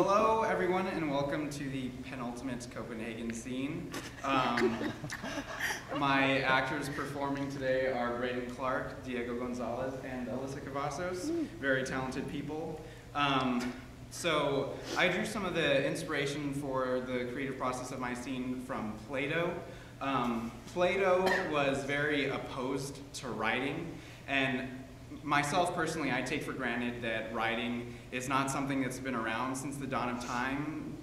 Hello, everyone, and welcome to the penultimate Copenhagen scene. My actors performing today are Braden Clark, Diego Gonzalez, and Alyssa Cavazos, very talented people. So I drew some of the inspiration for the creative process of my scene from Plato. Plato was very opposed to writing, and myself personally, I take for granted that writing is not something that's been around since the dawn of time.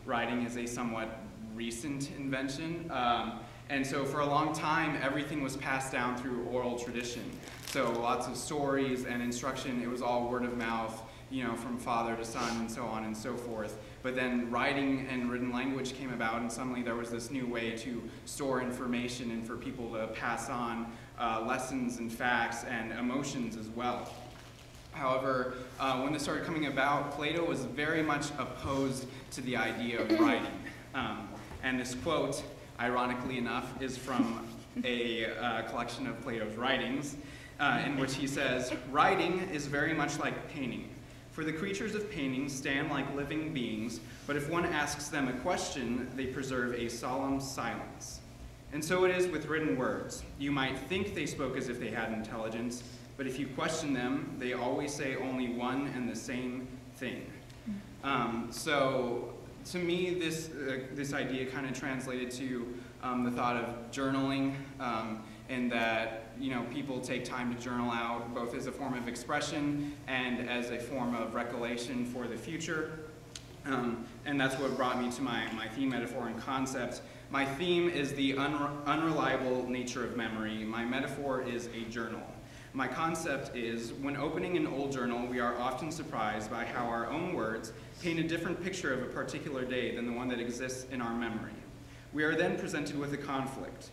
Writing is a somewhat recent invention. And so for a long time, everything was passed down through oral tradition. So lots of stories and instruction, it was all word of mouth, you know, from father to son and so on and so forth. But then writing and written language came about, and suddenly there was this new way to store information and for people to pass on lessons and facts and emotions as well. However, when this started coming about, Plato was very much opposed to the idea of writing. And this quote, ironically enough, is from a collection of Plato's writings, in which he says, "Writing is very much like painting. For the creatures of painting stand like living beings, but if one asks them a question, they preserve a solemn silence. And so it is with written words. You might think they spoke as if they had intelligence, but if you question them, they always say only one and the same thing." So to me, this idea kind of translated to the thought of journaling, in that, you know, people take time to journal out both as a form of expression and as a form of recollection for the future. And that's what brought me to my theme, metaphor, and concept. My theme is the unreliable nature of memory. My metaphor is a journal. My concept is, when opening an old journal, we are often surprised by how our own words paint a different picture of a particular day than the one that exists in our memory. We are then presented with a conflict.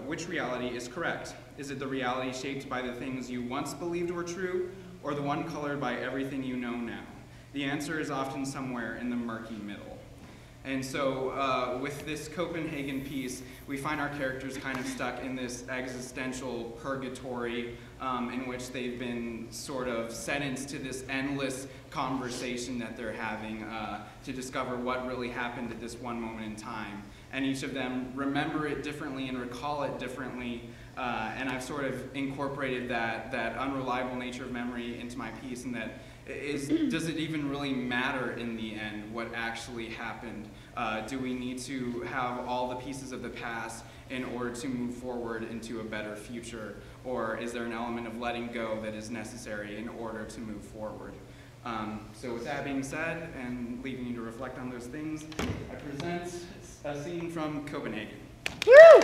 Which reality is correct? Is it the reality shaped by the things you once believed were true, or the one colored by everything you know now? The answer is often somewhere in the murky middle. And so with this Copenhagen piece, we find our characters kind of stuck in this existential purgatory in which they've been sort of sentenced to this endless conversation that they're having to discover what really happened at this one moment in time. And each of them remember it differently and recall it differently. And I've sort of incorporated that unreliable nature of memory into my piece, and that does it even really matter in the end what actually happened? Do we need to have all the pieces of the past in order to move forward into a better future? Or is there an element of letting go that is necessary in order to move forward? So with that being said, and leaving you to reflect on those things, I present a scene from Copenhagen. Woo!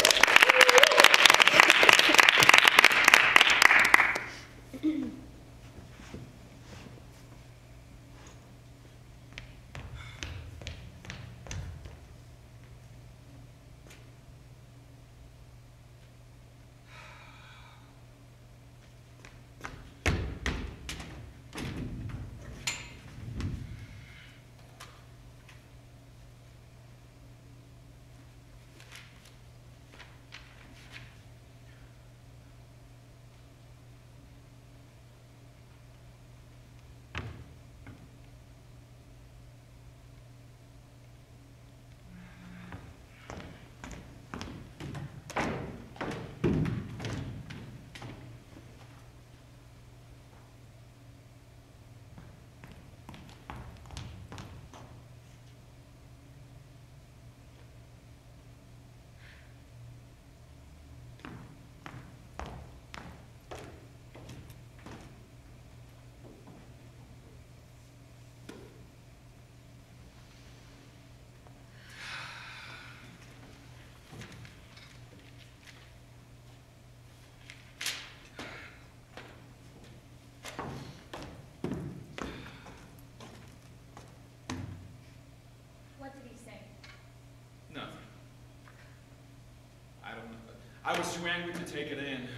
I was too angry to take it in.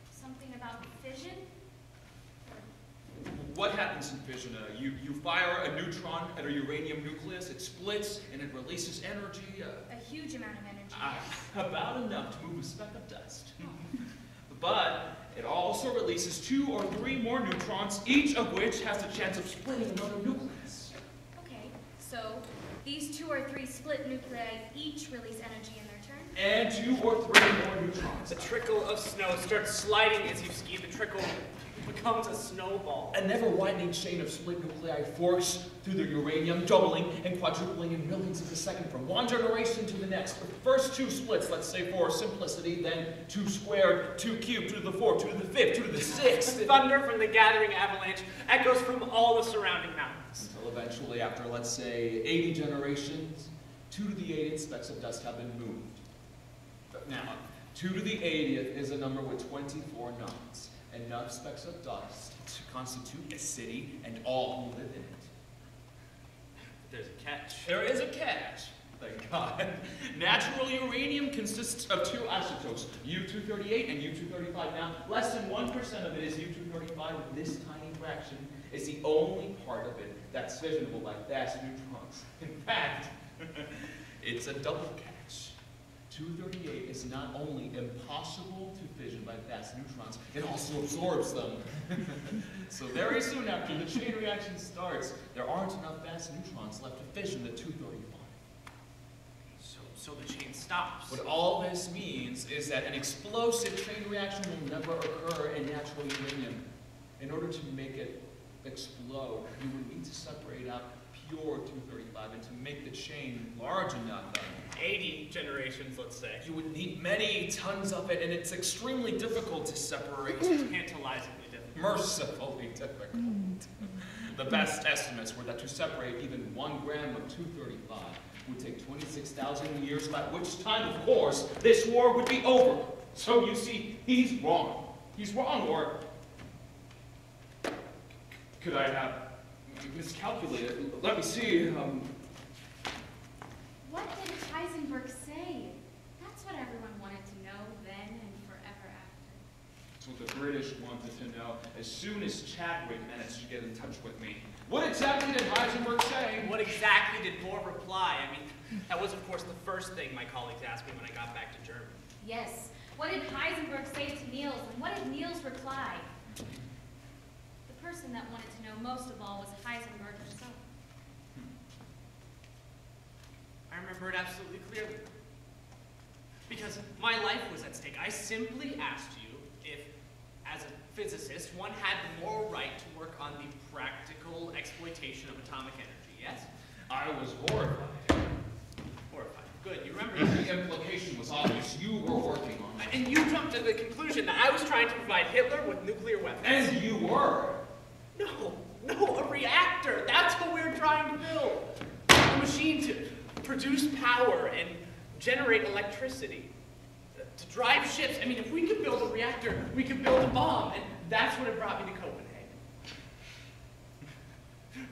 Something about fission? What happens in fission? You fire a neutron at a uranium nucleus, it splits, and it releases energy. A huge amount of energy. About enough to move a speck of dust. But it also releases 2 or 3 more neutrons, each of which has the chance of splitting another nucleus. Okay, so these 2 or 3 split nuclei each release energy in their turn? And 2 or 3 more neutrons. The trickle of snow starts sliding as you ski. The trickle becomes a snowball. A never-widening chain of split nuclei forks through the uranium, doubling and quadrupling in millions of a second from one generation to the next. The first 2 splits, let's say for simplicity, then 2 squared, 2 cubed, 2 to the 4th, 2 to the 5th, 2 to the 6th. Thunder from the gathering avalanche echoes from all the surrounding mountains. Until eventually, after let's say 80 generations, 2 to the 80th specks of dust have been moved. But now, 2 to the 80th is a number with 24 nines. Enough specks of dust to constitute a city and all who live in it. There's a catch. There is a catch, thank God. Natural uranium consists of 2 isotopes, U-238 and U-235. Now, less than 1% of it is U-235. This tiny fraction is the only part of it that's fissionable by fast neutrons. In fact, it's a double catch. 238 is not only impossible to fission by fast neutrons, it also absorbs them. So very soon after the chain reaction starts, there aren't enough fast neutrons left to fission the 235. So the chain stops. What all this means is that an explosive chain reaction will never occur in natural uranium. In order to make it explode, you would need to separate out pure 235, and to make the chain large enough, 80 generations, let's say. you would need many tons of it, and it's extremely difficult to separate. Tantalizingly difficult. Mercifully difficult. The best estimates were that to separate even 1 gram of 235 would take 26,000 years, by which time, of course, this war would be over. So you see, he's wrong. He's wrong, or could I have miscalculated? Let me see. What did Heisenberg say? That's what everyone wanted to know then and forever after. That's what the British wanted to know as soon as Chadwick managed to get in touch with me. What exactly did Heisenberg say? What exactly did Bohr reply? I mean, that was, of course, the first thing my colleagues asked me when I got back to Germany. Yes. What did Heisenberg say to Niels, and what did Niels reply? The person that wanted to know most of all was Heisenberg himself. I remember it absolutely clearly. Because my life was at stake. I simply asked you if, as a physicist, one had the moral right to work on the practical exploitation of atomic energy, yes? I was horrified. Horrified. Good, you remember The implication was obvious. You were working on it. And you jumped to the conclusion that I was trying to provide Hitler with nuclear weapons. And you were. No, a reactor. That's what we're trying to build. A machine to produce power and generate electricity. To drive ships. I mean, if we could build a reactor, we could build a bomb. And that's what it brought me to Copenhagen.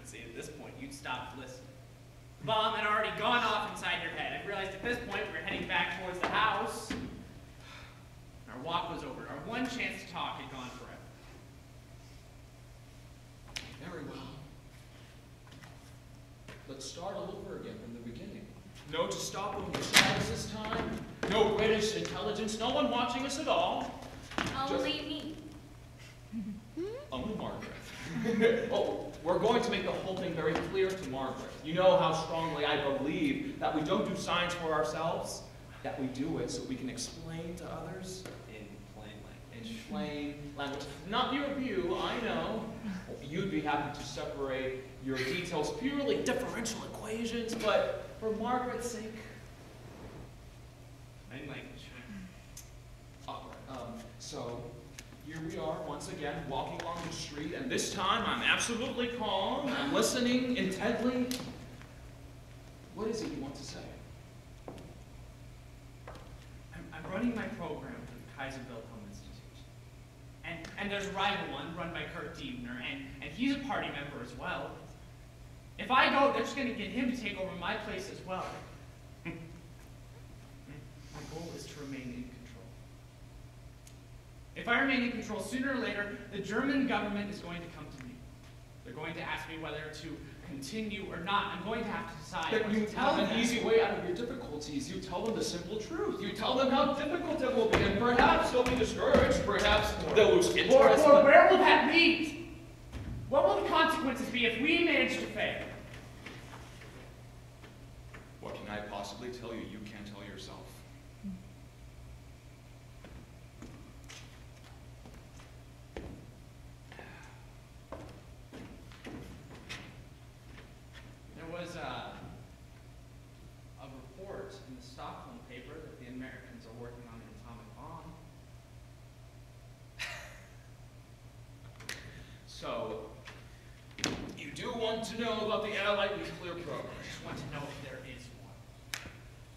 See, at this point, you'd stopped listening. The bomb had already gone off inside your head. I realized at this point we were heading back towards the house. Our walk was over. Our one chance to talk had gone forever. Very well. Let's start all over again from the beginning. No Gestapo in the shadows this time. No British intelligence. No one watching us at all. Only me. Only Margaret. Oh, we're going to make the whole thing very clear to Margaret. You know how strongly I believe that we don't do science for ourselves, that we do it so we can explain to others In plain language. in plain language. Not your view, I know. You'd be happy to separate your details purely differential equations, but for Margaret's sake, Plain language. awkward. So here we are once again walking along the street, and this time I'm absolutely calm. I'm listening intently. What is it you want to say? I'm running my program for the Kaiser Wilhelm Institute. And there's a rival one run by Kurt Diebner, and he's a party member as well. If I go, they're just going to get him to take over my place as well. My goal is to remain in control. If I remain in control, sooner or later, the German government is going to come to me. They're going to ask me whether to continue or not. I'm going to have to decide. Then you tell them an easy way out of your difficulties. You tell them the simple truth. You tell them how difficult it will be, and perhaps they'll be discouraged. Perhaps they'll lose interest. Or where will that lead? What will the consequences be if we manage to fail? What can I possibly tell you? You can't tell yourself. There was a report in the Stockholm paper that the Americans are working on an atomic bomb. So, you do want to know about the Allied nuclear program? I just want to know if there is one.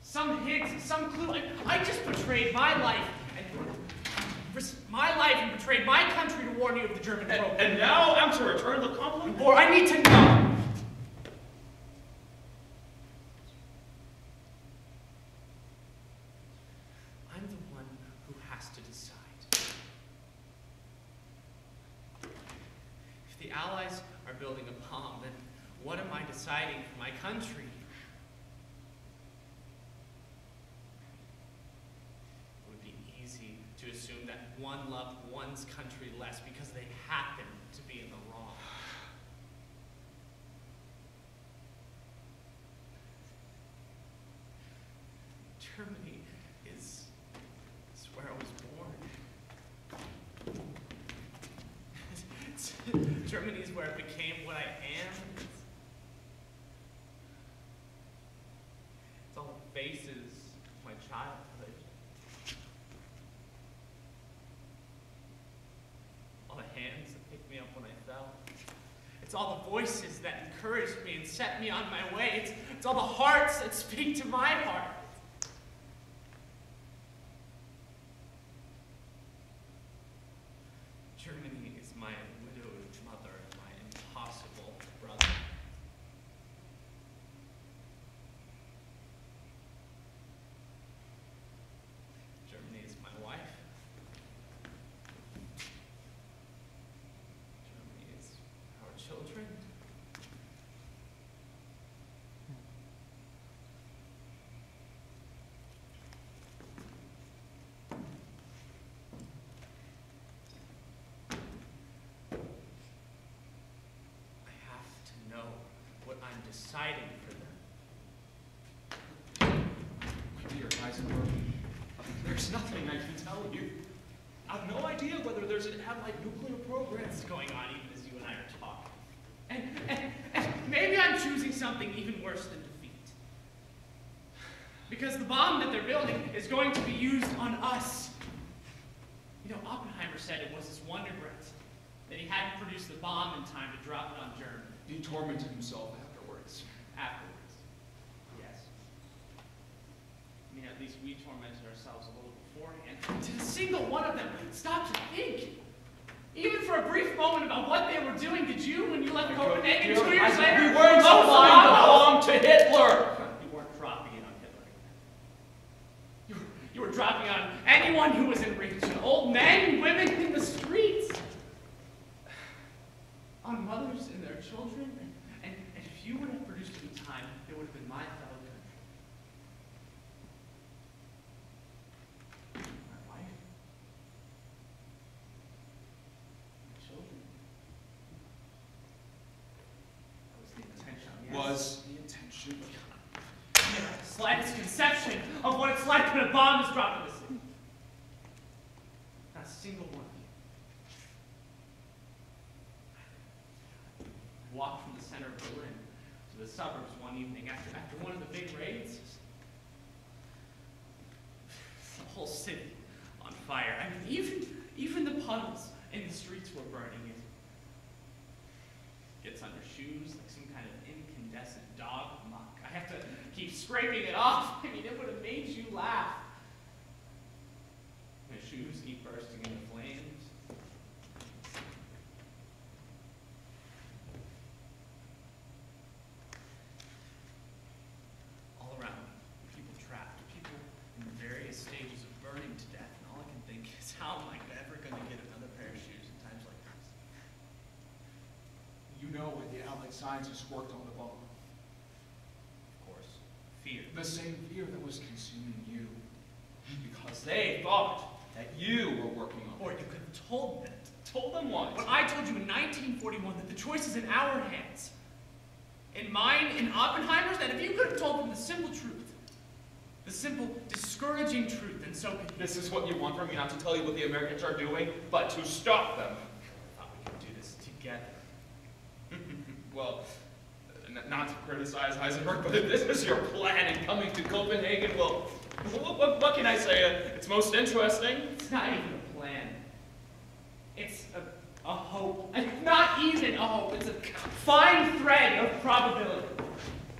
Some hint, some clue. I just betrayed my life and betrayed my country to warn you of the German program. And now I'm to return the compliment? Or I need to know. I'm the one who has to decide. If the Allies are building a bomb, then what am I deciding for my country? It would be easy to assume that one loved one's country less because they happen to be in the wrong. Germany is where I was born. Germany is where I became what I am. It's all the faces of my childhood. All the hands that picked me up when I fell. It's all the voices that encouraged me and set me on my way. It's all the hearts that speak to my heart. Germany is my widowed mother and my impossible brother. Germany is my wife. Germany is our children. What I'm deciding for them. My dear Heisenberg, there's nothing I can tell you. I've no idea whether there's an Allied nuclear program. That's going on even as you and I are talking. And maybe I'm choosing something even worse than defeat. Because the bomb that they're building is going to be used on us. You know, Oppenheimer said it was his one regret, that he hadn't produced the bomb in time to drop it on Germany. He tormented himself afterwards. Afterwards. Yes. I mean, at least we tormented ourselves a little beforehand. Did a single one of them stop to think? Even for a brief moment about what they were doing, did you, when you left Copenhagen 2 years later? We weren't supplying the bomb to Hitler! You weren't dropping it on Hitler. You were dropping on anyone who was in reach. Old men, women in the streets. On mothers and their children. And if you would have produced it in time, it would have been my fellow country. My wife. My children. That was the intention. Yes. Was the intention. You have the slightest conception of what it's like when a bomb is dropped in the city. Not a single one. Walked from the center of Berlin to the suburbs one evening after one of the big raids. The whole city on fire. I mean, even the puddles in the streets were burning. It gets on your shoes like some kind of incandescent dog muck. I have to keep scraping it off. I mean, it would have made you laugh. My shoes keep bursting into flames. How am I ever going to get another pair of shoes in times like this? You know scientists worked on the bomb. Of course, fear. The same fear that was consuming you. Because they thought that you were working on Or it. you could have told them. Told them what? When I told you in 1941 that the choice is in our hands, in mine, in Oppenheimer's, that if you could have told them the simple truth, the simple, discouraging truth, then so could you. This is what you want from me, not to tell you what the Americans are doing, but to stop them. I thought we could do this together. Well, not to criticize Heisenberg, but if this is your plan in coming to Copenhagen, well, what can I say? It's most interesting. It's not even a plan. It's a hope. And not even a hope. It's a fine thread of probability.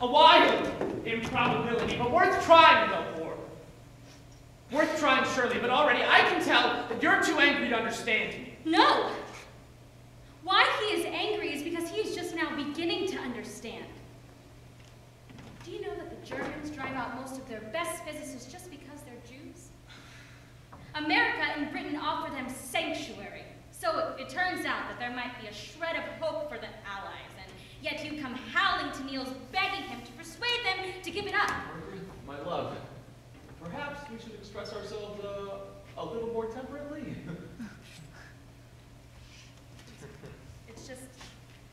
A wild improbability, but worth trying, though, for. Worth trying, surely, but already I can tell that you're too angry to understand me. No! Why he is angry is because he is just now beginning to understand. Do you know that the Germans drive out most of their best physicists just because they're Jews? America and Britain offer them sanctuary. So it turns out that there might be a shred of hope for the Allies, and yet you come howling to Niels, begging him to persuade them to give it up. Margaret, my love, perhaps we should express ourselves a little more temperately.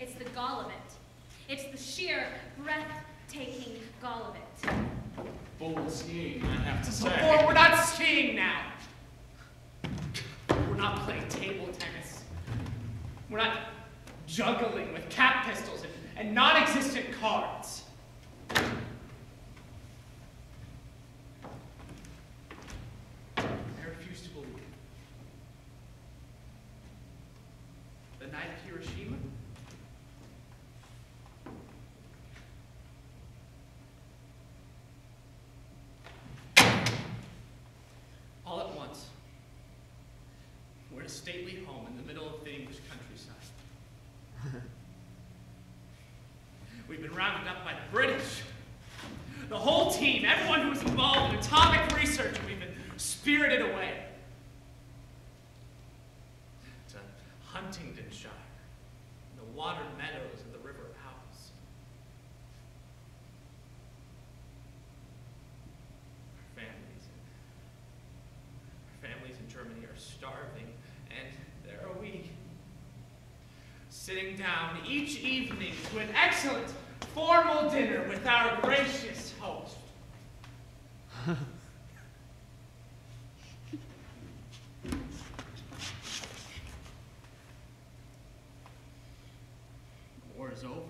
It's the gall of it. It's the sheer, breathtaking gall of it. Bold skiing, I have to say. Or we're not skiing now. We're not playing table tennis. We're not juggling with cap pistols and non-existent cards. I refuse to believe it. The night of Hiroshima? All at once, we're in a stately home in the middle of the English countryside. We've been rounded up by the British. The whole team, everyone who was involved in atomic research, we've been spirited away to Huntingdonshire, the watered meadows of the River Ouse. Our families in Germany are starving, and there are we, sitting down each evening to an excellent formal dinner with our gracious host. The war is over.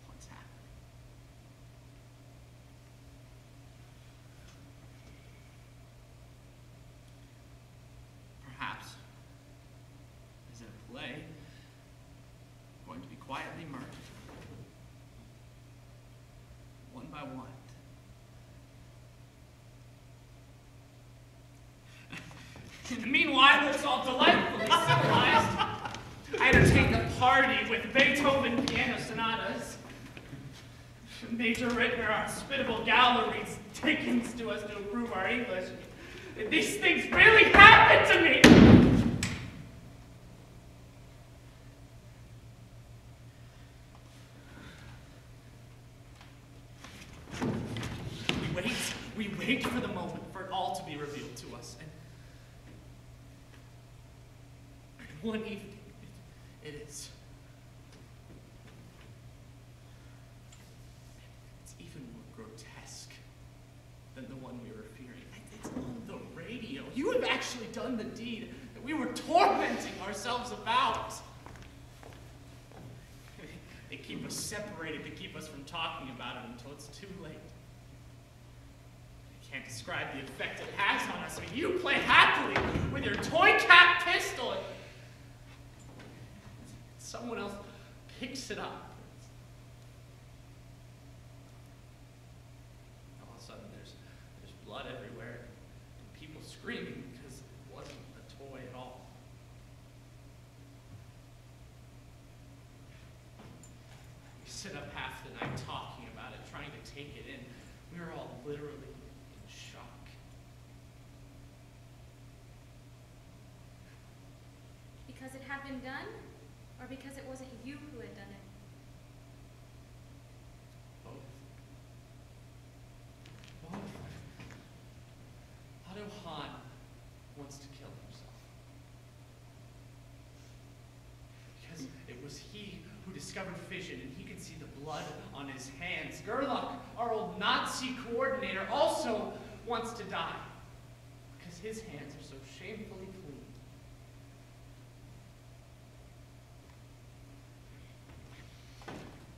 What's happening? Perhaps, as in a play, going to be quietly murdered, one by one. In the meanwhile, it's all delightfully civilized. I entertained the party with Beethoven piano sonatas. Major Rittner, our hospitable galleries, Dickens to us to improve our English. These things really happened to me! We wait for the moment for it all to be revealed to us. And one evening, it is. It's even more grotesque than the one we were fearing. It's on the radio. You have actually done the deed that we were tormenting ourselves about. They keep us separated to keep us from talking about it until it's too late. I can't describe the effect it has on us. I mean, you play happily with your toy cap pistol, and someone else picks it up. All of a sudden, there's blood everywhere, and people screaming because it wasn't a toy at all. We sit up half the night talking about it, trying to take it in. We were all literally in shock. Because it had been done, or because it wasn't you who had done it? Both. Otto Hahn wants to kill himself. Because it was he who discovered fission, and he could see the blood on his hands. Gerlach, our old Nazi coordinator, also wants to die. Because his hands are so shamefully clean.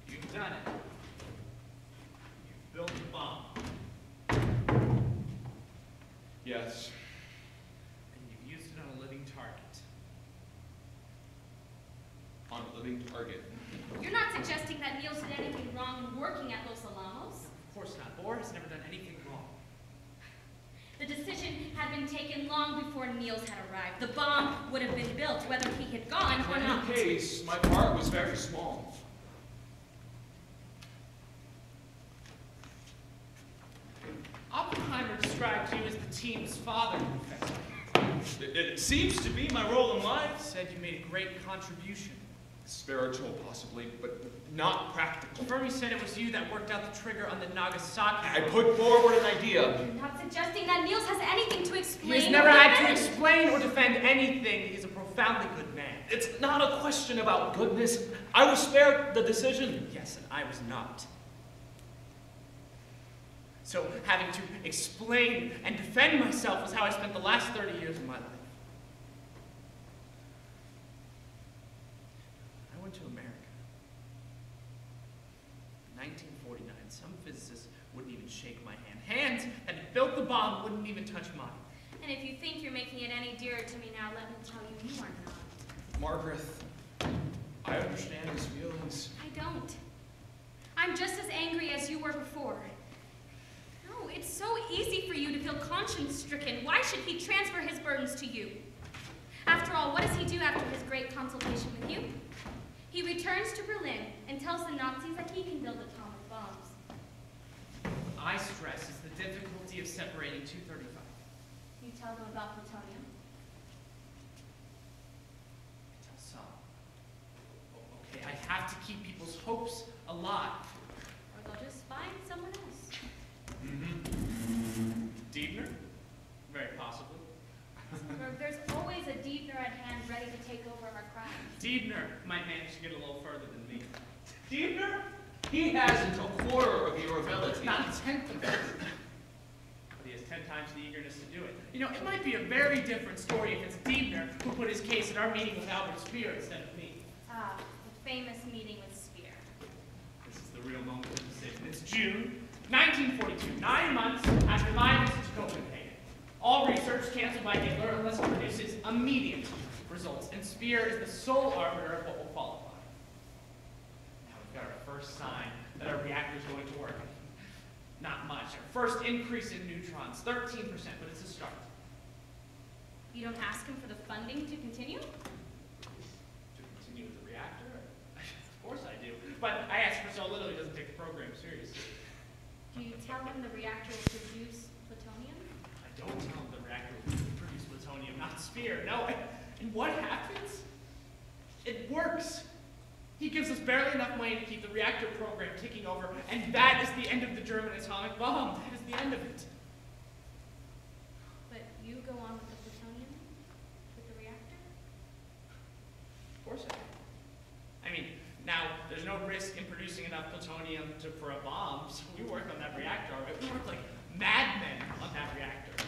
You've done it. You've built a bomb. Yes. And you've used it on a living target. On a living target. You're not suggesting that Niels did anything wrong in working at Los Alamos? Of course not. Bohr has never done anything wrong. The decision had been taken long before Niels had arrived. The bomb would have been built, whether he had gone or In not. any case, my part was very small. Oppenheimer described you as the team's father, Professor. It seems to be my role in life. Said you made a great contribution. Spiritual, possibly, but not practical. Fermi said it was you that worked out the trigger on the Nagasaki. I put forward an idea. You're not suggesting that Niels has anything to He explain. has never or had to defend. explain or defend anything. He's a profoundly good man. It's not a question about goodness. I was spared the decision. Yes, and I was not. So having to explain and defend myself was how I spent the last 30 years of my life. I went to America. In 1949, some physicists wouldn't even shake my hand. Hands that had built the bomb wouldn't even touch mine. And if you think you're making it any dearer to me now, let me tell you, you are not. Margaret, I understand his feelings. I don't. I'm just as angry as you were before. No, it's so easy for you to feel conscience-stricken. Why should he transfer his burdens to you? After all, what does he do after his great consultation with you? He returns to Berlin and tells the Nazis that he can build atomic bombs. I stress is the difficulty of separating 235. You tell them about plutonium. I tell some. Okay, I have to keep people's hopes alive. Or they'll just find someone else. Diebner? Very possibly. There's always a Diebner at hand ready to take over our crimes. Diebner might manage to get a little further than me. Diebner? He hasn't a quarter of your ability. Not a tenth of it. But he has 10 times the eagerness to do it. You know, it might be a very different story if it's Diebner who put his case at our meeting with Albert Speer instead of me. Ah, the famous meeting with Speer. This is the real moment of decision. It's June 1942, 9 months after my visit to Copenhagen. All research canceled by Hitler unless it produces immediate results, and Speer is the sole arbiter of what will qualify. Now we've got our first sign that our reactor is going to work. Not much. Our first increase in neutrons, 13%, but it's a start. You don't ask him for the funding to continue? To continue with the reactor? Of course I do. But I ask for so little he doesn't take the program seriously. Do you tell him the reactor will produce plutonium? I don't tell him the reactor will produce plutonium, not Speer. No, and what happens? It works. He gives us barely enough money to keep the reactor program ticking over, and that is the end of the German atomic bomb. That is the end of it. But you go on with the plutonium? With the reactor? Of course I do. I mean, now, there's no risk in producing enough plutonium for a bomb, so we work on that reactor. We work like madmen on that reactor.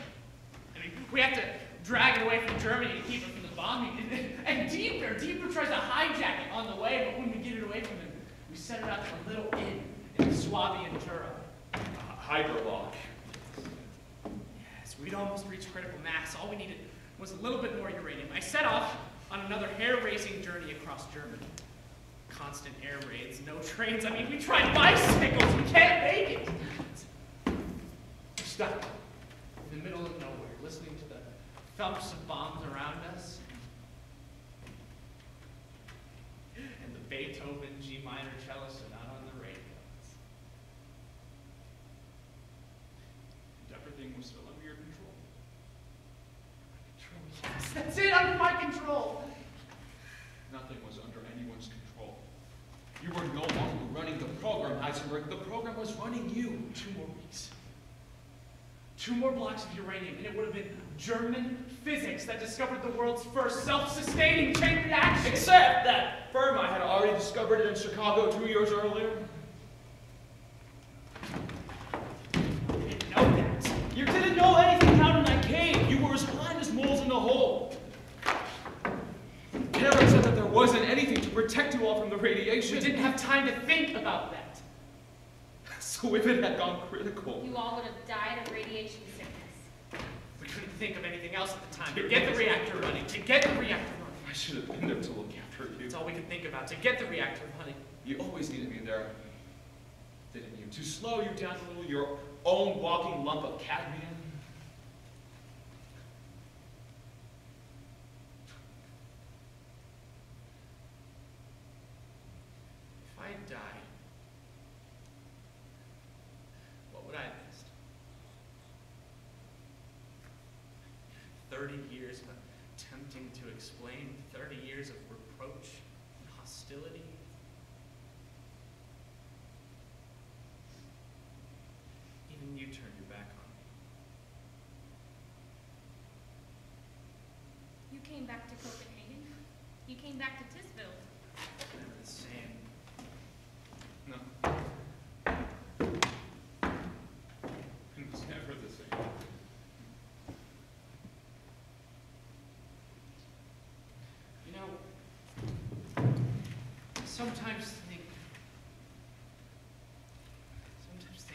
I mean, we have to drag it away from Germany to keep it from the bombing. And Diebner tries to hijack it on the way, but when we get it away from him, we send it out to a little inn in Swabian-Tura. Hydrolock. Yes, we'd almost reached critical mass. All we needed was a little bit more uranium. I set off on another hair-raising journey across Germany. Constant air raids, no trains. I mean, we tried bicycles. We can't make it. We're stuck in the middle of nowhere, listening to the thumps of bombs around us. And the Beethoven G minor cello sonata on the radio. And everything was still under your control. Yes, that's it, under my control. Nothing was under anyone's everyone's control. You were no longer running the program, Heisenberg. The program was running you. 2 more weeks. 2 more blocks of uranium, and it would have been German physics that discovered the world's first self-sustaining chain reaction. Except that Fermi had already discovered it in Chicago 2 years earlier. You didn't know that. You didn't know anything down in that cave. You were as blind as moles in the hole. Karen said that there wasn't anything to protect you all from the radiation. We didn't have time to think about that. So if it had gone critical... You all would have died of radiation sickness. We couldn't think of anything else at the time. To get the reactor running. To get the reactor running. I should have been there to look after you. That's all we could think about. To get the reactor running. You always needed me there, didn't you? To slow you down a little, your own walking lump of cadmium. If I had died, what would I have missed? 30 years of attempting to explain, 30 years of reproach and hostility. Even you turned your back on me. You came back to Copenhagen. You came back to Tisville. Never the same. No. It was never the same. You know, sometimes think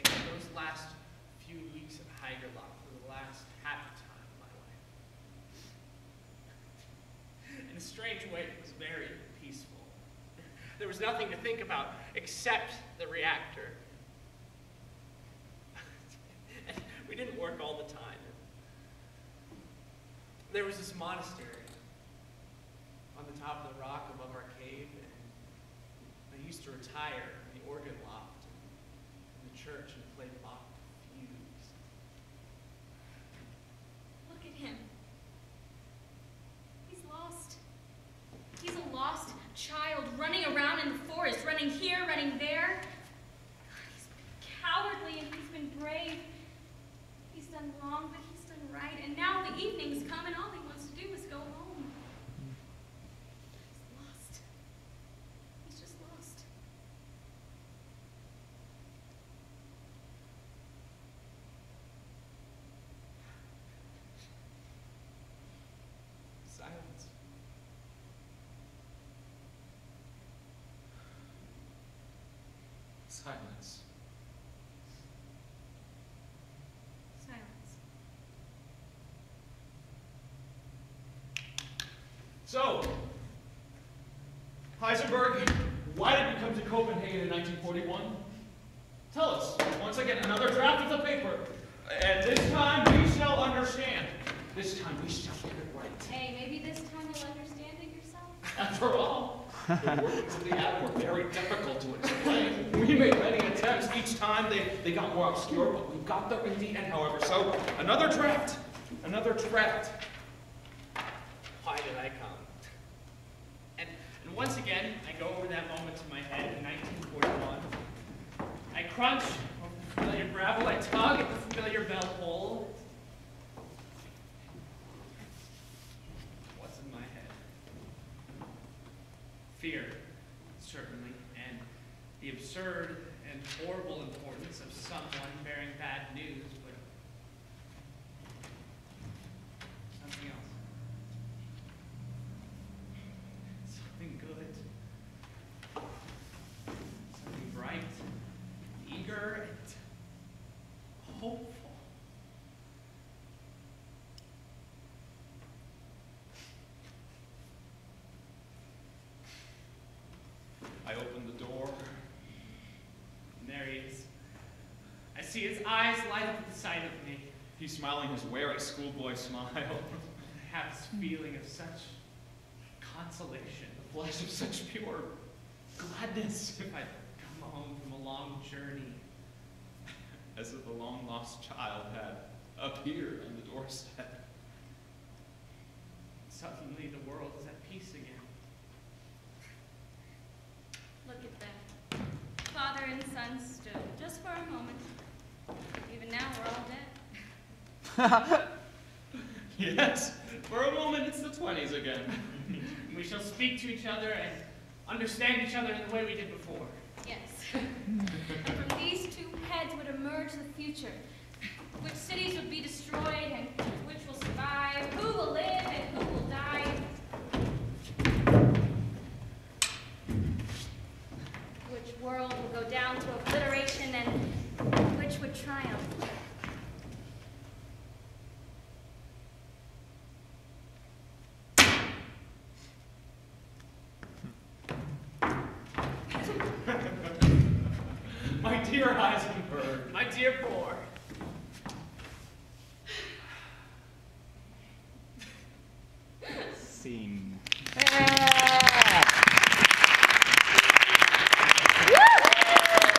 that those last few weeks at Heigerloch were the last happy time of my life. In a strange way, it was very peaceful. There was nothing to think about except the reactor. And we didn't work all the time. There was this monastery on the top of the rock above our cave, and I used to retire in the organ loft in the church and play Bach fugues. Look at him. He's lost. He's a lost child running around in the forest, running here, running there. He's been cowardly and he's been brave. He's done wrong, but he's done right. And now the evenings come and all he wants to do is go home. He's lost. He's just lost. Silence. Silence. Silence. So, Heisenberg, why did you come to Copenhagen in 1941? Tell us. Once again, another draft of the paper. And this time we shall understand. This time we shall get it right. Hey, maybe this time you'll understand it yourself? After all, the workings of the atom were very difficult to explain. We made many attempts. Each time they got more obscure, but we got there in the end, however. So, another draft. Another draft. Why did I come? And once again, I go over that moment in my head in 1941. I crunch over the familiar gravel, I tug at the familiar bell pull. What's in my head? Fear, certainly, and the absurd and horrible importance of someone bearing bad news, but something else. Something good. Something bright, eager, and hopeful. I opened the door. And there he is. I see his eyes light up at the sight of me. He's smiling his wary schoolboy smile. I have this feeling of such consolation. A flash of such pure gladness. If I'd come home from a long journey. As if a long-lost child had appeared on the doorstep. Suddenly the world is at peace again. Look at them. Father and son stood just for a moment. Even now we're all dead. Yes, for a moment it's the 20s again. We shall speak to each other and understand each other in the way we did before. Yes. And from these two heads would emerge the future. Which cities would be destroyed and which will survive, who will live and who will die. Which world will go down to obliteration and which would triumph. My dear Heisenberg. My dear Bohr, Scene.